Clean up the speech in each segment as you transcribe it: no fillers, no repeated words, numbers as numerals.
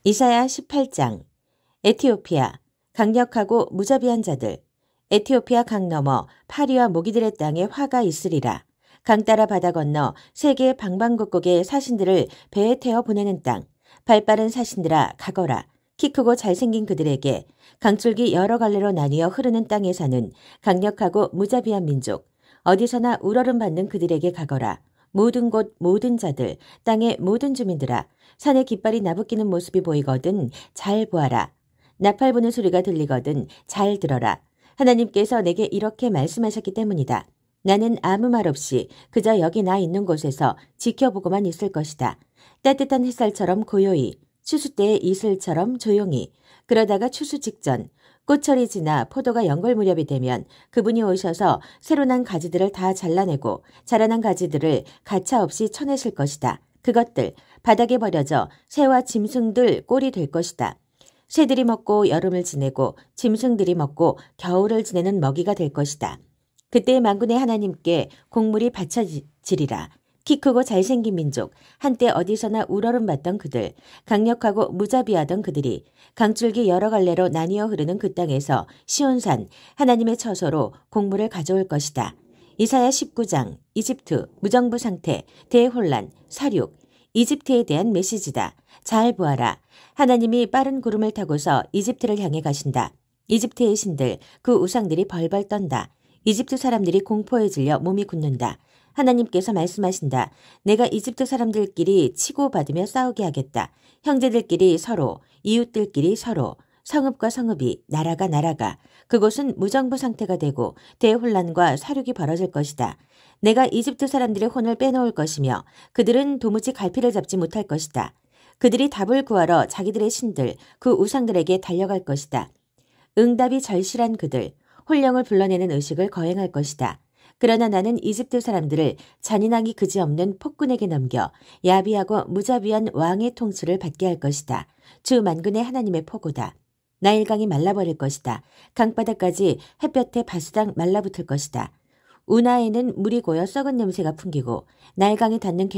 이사야 18장. 에티오피아, 강력하고 무자비한 자들. 에티오피아 강 너머 파리와 모기들의 땅에 화가 있으리라. 강 따라 바다 건너 세계의 방방곡곡의 사신들을 배에 태워 보내는 땅. 발빠른 사신들아 가거라. 키 크고 잘생긴 그들에게 강줄기 여러 갈래로 나뉘어 흐르는 땅에 사는 강력하고 무자비한 민족. 어디서나 우러름 받는 그들에게 가거라. 모든 곳 모든 자들 땅의 모든 주민들아 산에 깃발이 나부끼는 모습이 보이거든 잘 보아라. 나팔 부는 소리가 들리거든 잘 들어라. 하나님께서 내게 이렇게 말씀하셨기 때문이다. 나는 아무 말 없이 그저 여기 나 있는 곳에서 지켜보고만 있을 것이다. 따뜻한 햇살처럼 고요히, 추수 때의 이슬처럼 조용히. 그러다가 추수 직전 꽃철이 지나 포도가 연걸 무렵이 되면 그분이 오셔서 새로 난 가지들을 다 잘라내고 자라난 가지들을 가차없이 쳐내실 것이다. 그것들 바닥에 버려져 새와 짐승들 꼴이 될 것이다. 새들이 먹고 여름을 지내고 짐승들이 먹고 겨울을 지내는 먹이가 될 것이다. 그때 만군의 하나님께 곡물이 바쳐지리라. 키 크고 잘생긴 민족, 한때 어디서나 우러름 받던 그들, 강력하고 무자비하던 그들이 강줄기 여러 갈래로 나뉘어 흐르는 그 땅에서 시온산, 하나님의 처소로 곡물을 가져올 것이다. 이사야 19장, 이집트, 무정부 상태, 대혼란, 사륙, 이집트에 대한 메시지다. 잘 보아라. 하나님이 빠른 구름을 타고서 이집트를 향해 가신다. 이집트의 신들, 그 우상들이 벌벌 떤다. 이집트 사람들이 공포에 질려 몸이 굳는다. 하나님께서 말씀하신다. 내가 이집트 사람들끼리 치고받으며 싸우게 하겠다. 형제들끼리 서로, 이웃들끼리 서로, 성읍과 성읍이, 나라가 나라가. 그곳은 무정부 상태가 되고 대혼란과 사륙이 벌어질 것이다. 내가 이집트 사람들의 혼을 빼놓을 것이며 그들은 도무지 갈피를 잡지 못할 것이다. 그들이 답을 구하러 자기들의 신들, 그 우상들에게 달려갈 것이다. 응답이 절실한 그들, 혼령을 불러내는 의식을 거행할 것이다. 그러나 나는 이집트 사람들을 잔인하기 그지없는 폭군에게 넘겨 야비하고 무자비한 왕의 통치를 받게 할 것이다. 주 만군의 하나님의 포고다. 나일강이 말라버릴 것이다. 강바닥까지 햇볕에 바스락 말라붙을 것이다. 운하에는 물이 고여 썩은 냄새가 풍기고 나일강에 닿는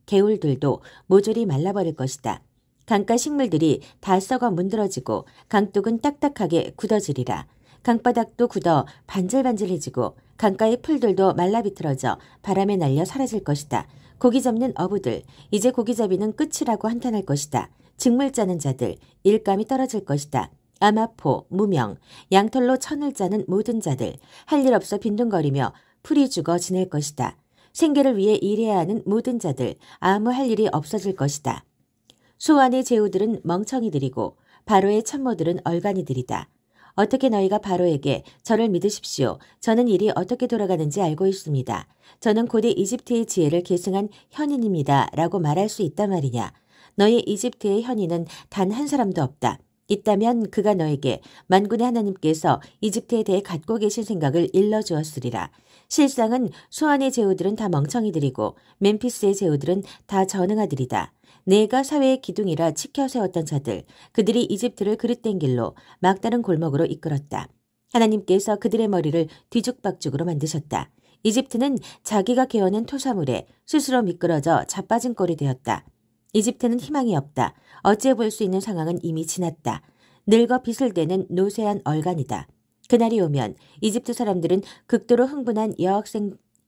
개울들도 모조리 말라버릴 것이다. 강가 식물들이 다 썩어 문드러지고 강둑은 딱딱하게 굳어지리라. 강바닥도 굳어 반질반질해지고 강가의 풀들도 말라비틀어져 바람에 날려 사라질 것이다. 고기 잡는 어부들, 이제 고기잡이는 끝이라고 한탄할 것이다. 직물 짜는 자들, 일감이 떨어질 것이다. 아마포, 무명, 양털로 천을 짜는 모든 자들, 할 일 없어 빈둥거리며 풀이 죽어 지낼 것이다. 생계를 위해 일해야 하는 모든 자들, 아무 할 일이 없어질 것이다. 수완의 제후들은 멍청이들이고 바로의 참모들은 얼간이들이다. 어떻게 너희가 바로에게 저를 믿으십시오. 저는 일이 어떻게 돌아가는지 알고 있습니다. 저는 고대 이집트의 지혜를 계승한 현인입니다. 라고 말할 수 있단 말이냐. 너희 이집트의 현인은 단 한 사람도 없다. 있다면 그가 너에게 만군의 하나님께서 이집트에 대해 갖고 계신 생각을 일러주었으리라. 실상은 수완의 제후들은 다 멍청이들이고 멤피스의 제후들은 다 전응아들이다. 내가 사회의 기둥이라 치켜 세웠던 자들, 그들이 이집트를 그릇된 길로 막다른 골목으로 이끌었다. 하나님께서 그들의 머리를 뒤죽박죽으로 만드셨다. 이집트는 자기가 개어낸 토사물에 스스로 미끄러져 자빠진 꼴이 되었다. 이집트는 희망이 없다. 어찌해 볼 수 있는 상황은 이미 지났다. 늙어 빚을 대는 노쇠한 얼간이다. 그날이 오면 이집트 사람들은 극도로 흥분한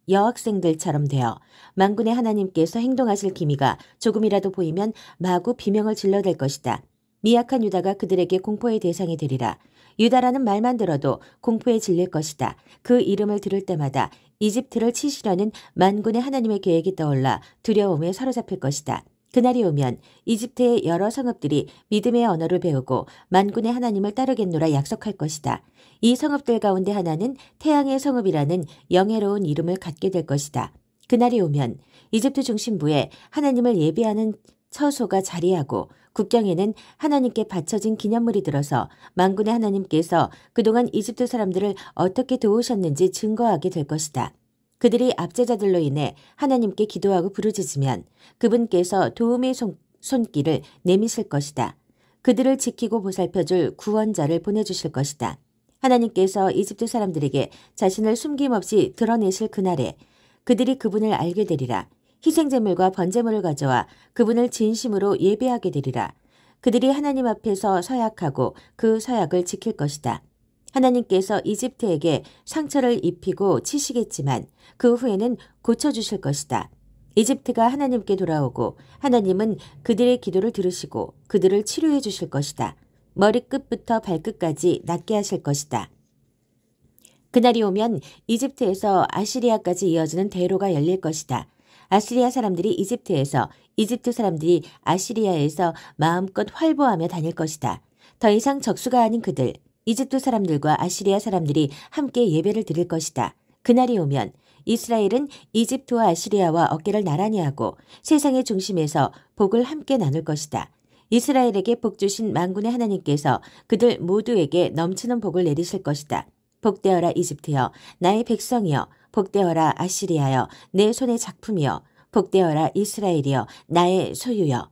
여학생들처럼 되어 만군의 하나님께서 행동하실 기미가 조금이라도 보이면 마구 비명을 질러댈 것이다. 미약한 유다가 그들에게 공포의 대상이 되리라. 유다라는 말만 들어도 공포에 질릴 것이다. 그 이름을 들을 때마다 이집트를 치시려는 만군의 하나님의 계획이 떠올라 두려움에 사로잡힐 것이다. 그날이 오면 이집트의 여러 성읍들이 믿음의 언어를 배우고 만군의 하나님을 따르겠노라 약속할 것이다. 이 성읍들 가운데 하나는 태양의 성읍이라는 영예로운 이름을 갖게 될 것이다. 그날이 오면 이집트 중심부에 하나님을 예배하는 처소가 자리하고 국경에는 하나님께 바쳐진 기념물이 들어서 만군의 하나님께서 그동안 이집트 사람들을 어떻게 도우셨는지 증거하게 될 것이다. 그들이 압제자들로 인해 하나님께 기도하고 부르짖으면 그분께서 도움의 손길을 내미실 것이다. 그들을 지키고 보살펴줄 구원자를 보내주실 것이다. 하나님께서 이집트 사람들에게 자신을 숨김없이 드러내실 그날에 그들이 그분을 알게 되리라. 희생제물과 번제물을 가져와 그분을 진심으로 예배하게 되리라. 그들이 하나님 앞에서 서약하고 그 서약을 지킬 것이다. 하나님께서 이집트에게 상처를 입히고 치시겠지만 그 후에는 고쳐주실 것이다. 이집트가 하나님께 돌아오고 하나님은 그들의 기도를 들으시고 그들을 치료해 주실 것이다. 머리끝부터 발끝까지 낫게 하실 것이다. 그날이 오면 이집트에서 아시리아까지 이어지는 대로가 열릴 것이다. 아시리아 사람들이 이집트에서, 이집트 사람들이 아시리아에서 마음껏 활보하며 다닐 것이다. 더 이상 적수가 아닌 그들, 이집트 사람들과 아시리아 사람들이 함께 예배를 드릴 것이다. 그날이 오면 이스라엘은 이집트와 아시리아와 어깨를 나란히 하고 세상의 중심에서 복을 함께 나눌 것이다. 이스라엘에게 복 주신 만군의 하나님께서 그들 모두에게 넘치는 복을 내리실 것이다. 복되어라 이집트여, 나의 백성이여, 복되어라 아시리아여, 내 손의 작품이여, 복되어라 이스라엘이여, 나의 소유여.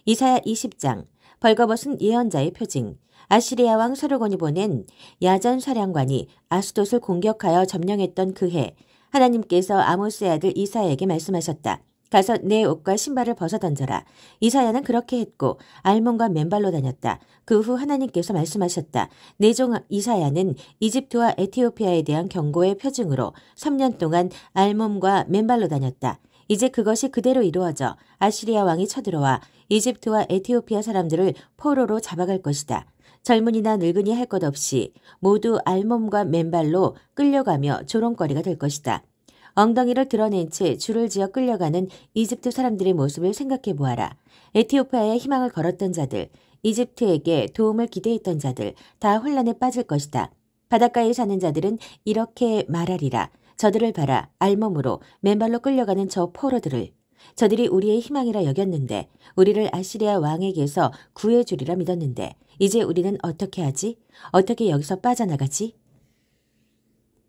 이사야 20장, 벌거벗은 예언자의 표징. 아시리아 왕 서르곤이 보낸 야전 사령관이 아스돗을 공격하여 점령했던 그 해, 하나님께서 아모스의 아들 이사야에게 말씀하셨다. 가서 내 옷과 신발을 벗어 던져라. 이사야는 그렇게 했고 알몬과 맨발로 다녔다. 그 후 하나님께서 말씀하셨다. 내 종 이사야는 이집트와 에티오피아에 대한 경고의 표징으로 3년 동안 알몬과 맨발로 다녔다. 이제 그것이 그대로 이루어져 아시리아 왕이 쳐들어와 이집트와 에티오피아 사람들을 포로로 잡아갈 것이다. 젊은이나 늙은이 할 것 없이 모두 알몸과 맨발로 끌려가며 조롱거리가 될 것이다. 엉덩이를 드러낸 채 줄을 지어 끌려가는 이집트 사람들의 모습을 생각해 보아라. 에티오피아에 희망을 걸었던 자들, 이집트에게 도움을 기대했던 자들 다 혼란에 빠질 것이다. 바닷가에 사는 자들은 이렇게 말하리라. 저들을 봐라. 알몸으로 맨발로 끌려가는 저 포로들을. 저들이 우리의 희망이라 여겼는데 우리를 아시리아 왕에게서 구해주리라 믿었는데 이제 우리는 어떻게 하지? 어떻게 여기서 빠져나가지?